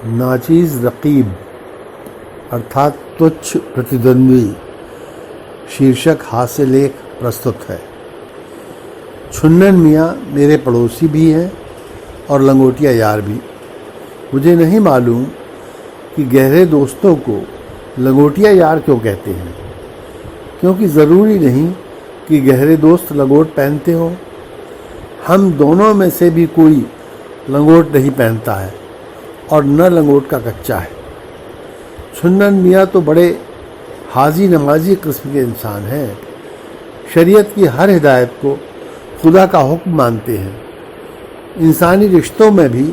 नाचीज़ रकीब अर्थात तुच्छ प्रतिद्वंद्वी शीर्षक हास्य लेख प्रस्तुत है। छुन्नन मियाँ मेरे पड़ोसी भी हैं और लंगोटिया यार भी। मुझे नहीं मालूम कि गहरे दोस्तों को लंगोटिया यार क्यों कहते हैं, क्योंकि ज़रूरी नहीं कि गहरे दोस्त लंगोट पहनते हों। हम दोनों में से भी कोई लंगोट नहीं पहनता है और न लंगोट का कच्चा है। छुन्नन मियाँ तो बड़े हाजी नमाजी किस्म के इंसान हैं। शरीयत की हर हिदायत को खुदा का हुक्म मानते हैं। इंसानी रिश्तों में भी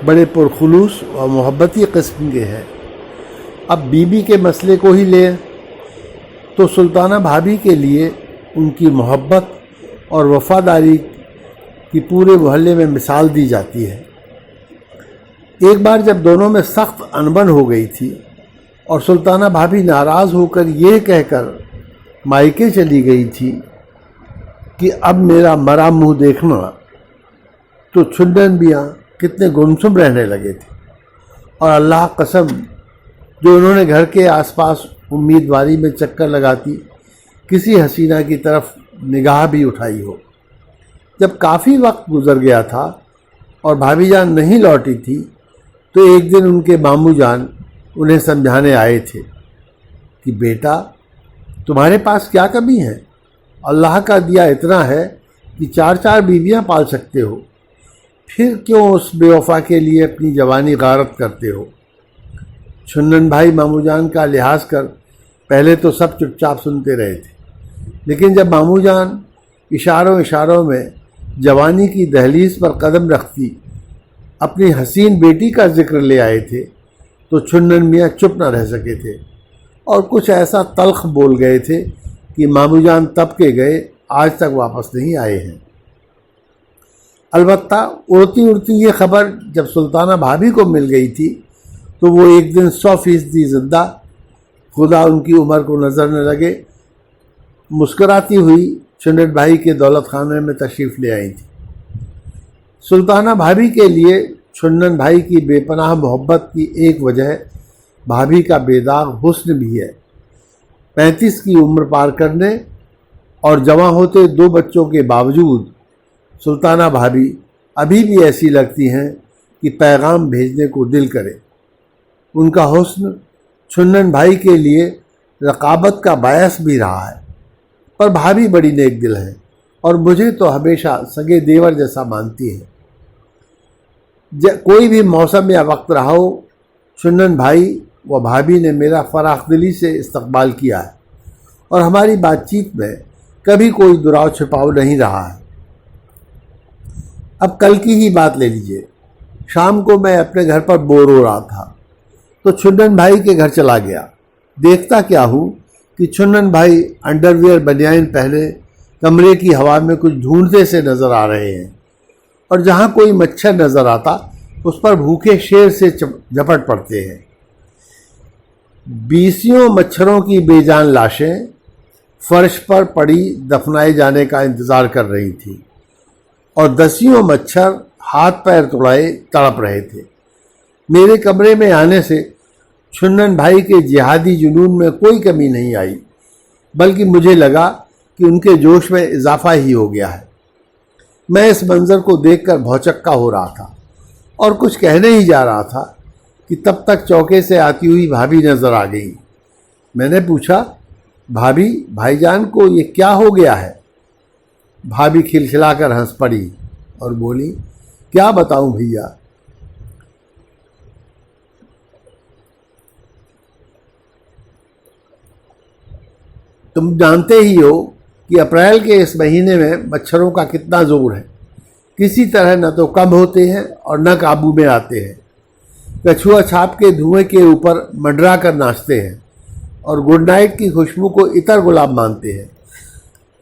बड़े पुरखुलूस और मोहब्बती किस्म के हैं। अब बीबी के मसले को ही लें तो सुल्ताना भाभी के लिए उनकी मोहब्बत और वफादारी की पूरे मोहल्ले में मिसाल दी जाती है। एक बार जब दोनों में सख्त अनबन हो गई थी और सुल्ताना भाभी नाराज़ होकर यह कहकर मायके चली गई थी कि अब मेरा मरा मुंह देखना, तो छुन्नन मियाँ कितने गुमसुम रहने लगे थे। और अल्लाह कसम, जो उन्होंने घर के आसपास उम्मीदवारी में चक्कर लगाती किसी हसीना की तरफ निगाह भी उठाई हो। जब काफ़ी वक्त गुजर गया था और भाभी जान नहीं लौटी थी, तो एक दिन उनके मामू जान उन्हें समझाने आए थे कि बेटा, तुम्हारे पास क्या कमी है? अल्लाह का दिया इतना है कि 4-4 बीवियां पाल सकते हो, फिर क्यों उस बेवफा के लिए अपनी जवानी गारत करते हो? छुन्नन भाई मामू जान का लिहाज कर पहले तो सब चुपचाप सुनते रहे थे, लेकिन जब मामू जान इशारों इशारों में जवानी की दहलीज पर कदम रखती अपनी हसीन बेटी का जिक्र ले आए थे, तो छुन्नन मियाँ चुप न रह सके थे और कुछ ऐसा तल्ख बोल गए थे कि मामू जान तब के गए आज तक वापस नहीं आए हैं। अलबत्ता उड़ती उड़ती ये खबर जब सुल्ताना भाभी को मिल गई थी, तो वो एक दिन 100% जिंदा, खुदा उनकी उम्र को नज़र न लगे, मुस्कराती हुई छुन्नन भाई के दौलत खाने में तशरीफ़ ले आई थी। सुल्ताना भाभी के लिए छुन्नन भाई की बेपनाह मोहब्बत की एक वजह भाभी का बेदाग हुस्न भी है। 35 की उम्र पार करने और जवां होते 2 बच्चों के बावजूद सुल्ताना भाभी अभी भी ऐसी लगती हैं कि पैगाम भेजने को दिल करे। उनका हुस्न छुन्नन भाई के लिए रकाबत का बायस भी रहा है। पर भाभी बड़ी नेक दिल है और मुझे तो हमेशा सगे देवर जैसा मानती है। कोई भी मौसम या वक्त रहा हो, छुन्नन भाई व भाभी ने मेरा फराख दिली से इस्तकबाल किया है और हमारी बातचीत में कभी कोई दुराव छिपाव नहीं रहा है। अब कल की ही बात ले लीजिए। शाम को मैं अपने घर पर बोर हो रहा था, तो छुन्नन भाई के घर चला गया। देखता क्या हूँ कि छुन्नन भाई अंडरवियर बनियान पहने कमरे की हवा में कुछ ढूंढते से नज़र आ रहे हैं और जहाँ कोई मच्छर नज़र आता उस पर भूखे शेर से झपट पड़ते हैं। 20 मच्छरों की बेजान लाशें फर्श पर पड़ी दफनाए जाने का इंतज़ार कर रही थी और 10 मच्छर हाथ पैर तुड़ाए तड़प रहे थे। मेरे कमरे में आने से छुन्नन भाई के जिहादी जुनून में कोई कमी नहीं आई, बल्कि मुझे लगा कि उनके जोश में इजाफा ही हो गया है। मैं इस मंजर को देखकर भौचक्का हो रहा था और कुछ कहने ही जा रहा था कि तब तक चौके से आती हुई भाभी नजर आ गई। मैंने पूछा, भाभी, भाईजान को ये क्या हो गया है? भाभी खिलखिलाकर हंस पड़ी और बोली, क्या बताऊं भैया, तुम जानते ही हो कि अप्रैल के इस महीने में मच्छरों का कितना जोर है। किसी तरह न तो कम होते हैं और न काबू में आते हैं। कछुआ छाप के धुएं के ऊपर मंडरा कर नाचते हैं और गुड नाइट की खुशबू को इतर गुलाब मानते हैं।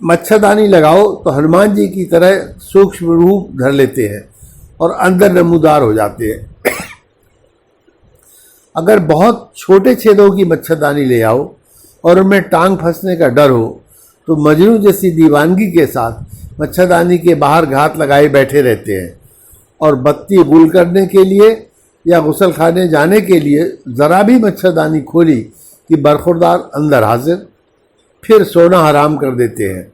मच्छरदानी लगाओ तो हनुमान जी की तरह सूक्ष्म रूप धर लेते हैं और अंदर नमूदार हो जाते हैं। अगर बहुत छोटे छेदों की मच्छरदानी ले आओ और उनमें टांग फंसने का डर हो, तो मजनू जैसी दीवानगी के साथ मच्छरदानी के बाहर घात लगाए बैठे रहते हैं और बत्ती गुल करने के लिए या गुसल खाने जाने के लिए ज़रा भी मच्छरदानी खोली कि बरखुरदार अंदर हाजिर, फिर सोना हराम कर देते हैं।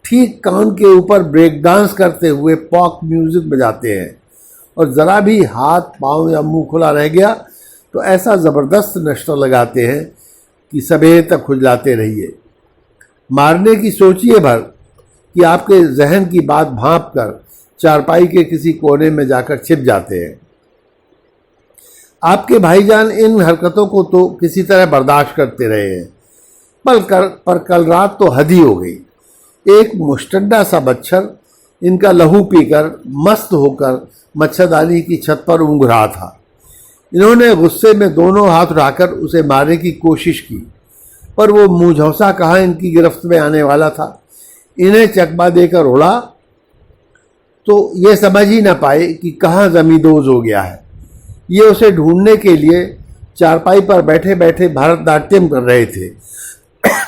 ठीक कान के ऊपर ब्रेक डांस करते हुए पॉप म्यूज़िक बजाते हैं और ज़रा भी हाथ पाँव या मुंह खुला रह गया तो ऐसा ज़बरदस्त नशा लगाते हैं कि सबेरे तक खुजलाते रहिए। मारने की सोचिए भर कि आपके जहन की बात भांप कर चारपाई के किसी कोने में जाकर छिप जाते हैं। आपके भाईजान इन हरकतों को तो किसी तरह बर्दाश्त करते रहे हैं, पर कल रात तो हद ही हो गई। एक मुश्तड्डा सा मच्छर इनका लहू पीकर मस्त होकर मच्छरदानी की छत पर ऊँघ रहा था। इन्होंने गुस्से में दोनों हाथ उठाकर उसे मारने की कोशिश की, पर वो मुँहझौसा कहाँ इनकी गिरफ्त में आने वाला था। इन्हें चकमा देकर उड़ा तो ये समझ ही ना पाए कि कहाँ ज़मींदोज़ हो गया है। ये उसे ढूंढने के लिए चारपाई पर बैठे बैठे भरतनाट्यम कर रहे थे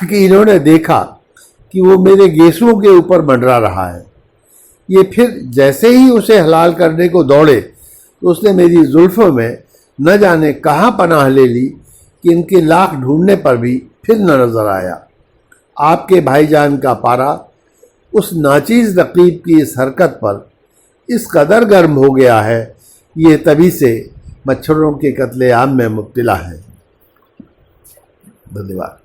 कि इन्होंने देखा कि वो मेरे गेसुओं के ऊपर मंडरा रहा है। ये फिर जैसे ही उसे हलाल करने को दौड़े तो उसने मेरी जुल्फ़ों में न जाने कहाँ पनाह ले ली कि इनके लाख ढूंढने पर भी फिर न नज़र आया। आपके भाईजान का पारा उस नाचीज़ रकीब की इस हरकत पर इस कदर गर्म हो गया है, ये तभी से मच्छरों के कत्लेआम में मुब्तला है। धन्यवाद।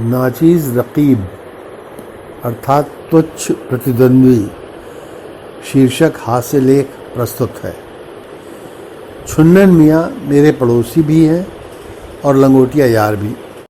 नाचीज़ रकीब अर्थात तुच्छ प्रतिद्वंद्वी शीर्षक हास्य लेख प्रस्तुत है। छुन्नन मियाँ मेरे पड़ोसी भी हैं और लंगोटिया यार भी।